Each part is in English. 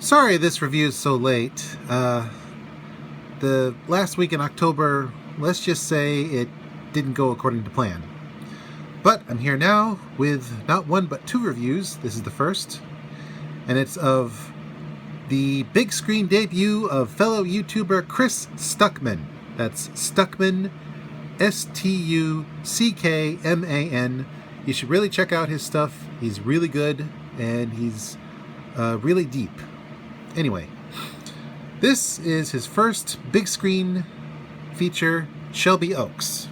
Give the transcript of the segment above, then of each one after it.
Sorry this review is so late. The last week in October, let's just say it didn't go according to plan. But I'm here now with not one but two reviews. This is the first, and it's of the big screen debut of fellow YouTuber Chris Stuckman. That's Stuckman, Stuckman. You should really check out his stuff. He's really good, and he's really deep. Anyway, this is his first big screen feature, Shelby Oaks.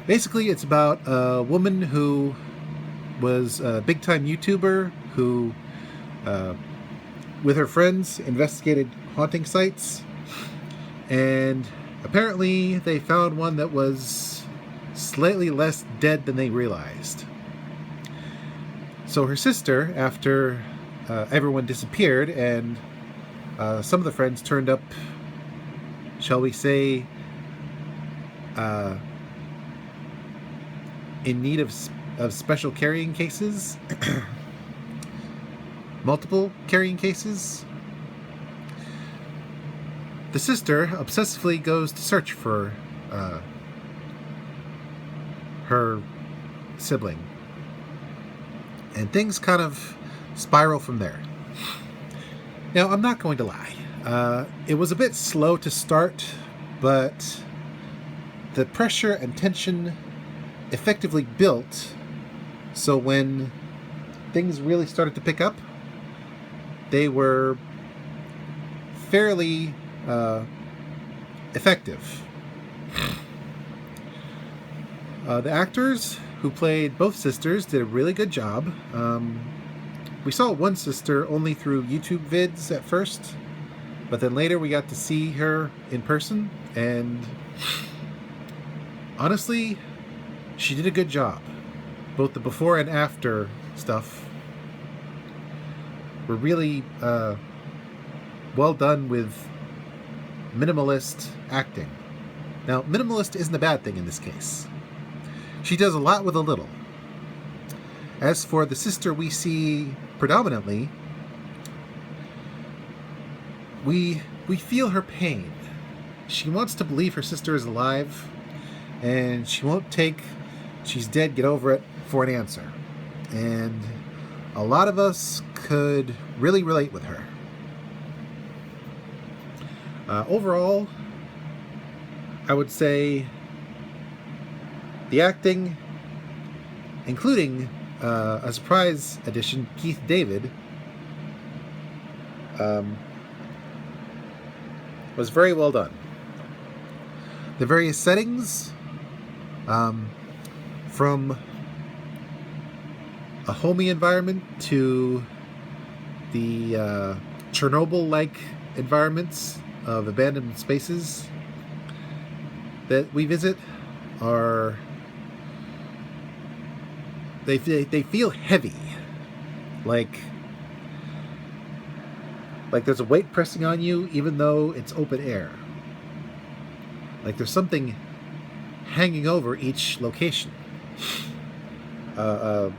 Basically, it's about a woman who was a big-time YouTuber who, with her friends, investigated haunting sites, and apparently they found one that was slightly less dead than they realized. So her sister, after everyone disappeared and some of the friends turned up, shall we say, in need of special carrying cases, multiple carrying cases, the sister obsessively goes to search for her sibling, and things kind of spiral from there. Now, I'm not going to lie. It was a bit slow to start, but the pressure and tension effectively built, so when things really started to pick up, they were fairly effective. The actors who played both sisters did a really good job. We saw one sister only through YouTube vids at first, but then later we got to see her in person, and honestly, she did a good job. Both the before and after stuff were really well done with minimalist acting. Now, minimalist isn't a bad thing in this case. She does a lot with a little. As for the sister we see predominantly, we feel her pain. She wants to believe her sister is alive, and she won't take "she's dead, get over it" for an answer. And a lot of us could really relate with her. Overall, I would say the acting, including a surprise addition, Keith David, was very well done. The various settings, from a homey environment to the Chernobyl-like environments of abandoned spaces that we visit, are they feel heavy, like there's a weight pressing on you even though it's open air. Like there's something hanging over each location. A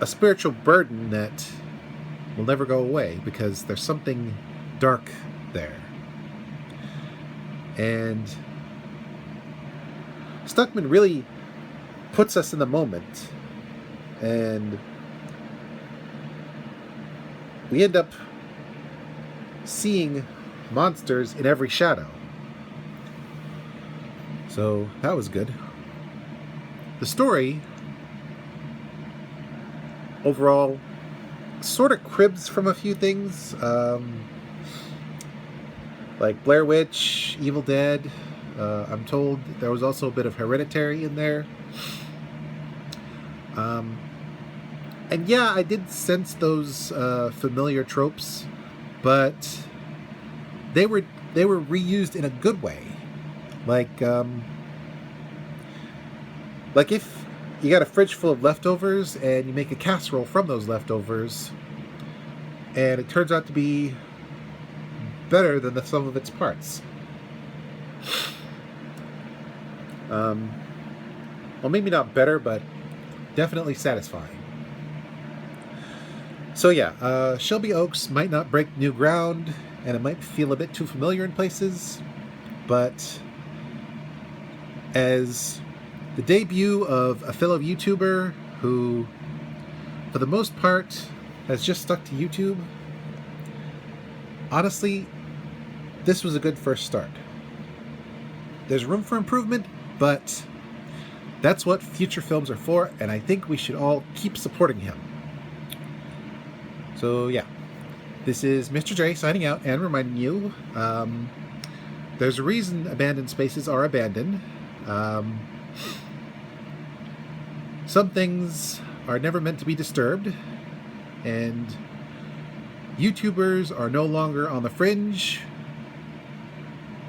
spiritual burden that will never go away because there's something dark there. And Stuckman really puts us in the moment, and we end up seeing monsters in every shadow. So that was good. The story overall sort of cribs from a few things, like Blair Witch, Evil Dead. I'm told there was also a bit of Hereditary in there. And yeah, I did sense those familiar tropes, but they were reused in a good way. Like if you got a fridge full of leftovers and you make a casserole from those leftovers, and it turns out to be better than the sum of its parts. Well, maybe not better, but definitely satisfying. So yeah, Shelby Oaks might not break new ground, and it might feel a bit too familiar in places, but as the debut of a fellow YouTuber who, for the most part, has just stuck to YouTube, honestly, this was a good first start. There's room for improvement, but that's what future films are for, and I think we should all keep supporting him. So yeah, this is Mr. J signing out and reminding you, there's a reason abandoned spaces are abandoned. Some things are never meant to be disturbed, and YouTubers are no longer on the fringe.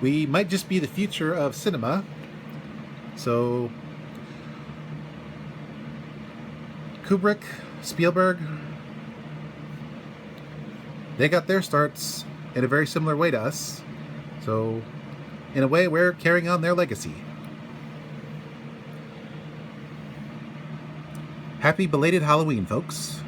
We might just be the future of cinema. So Kubrick, Spielberg, they got their starts in a very similar way to us. So in a way, we're carrying on their legacy. Happy belated Halloween, folks.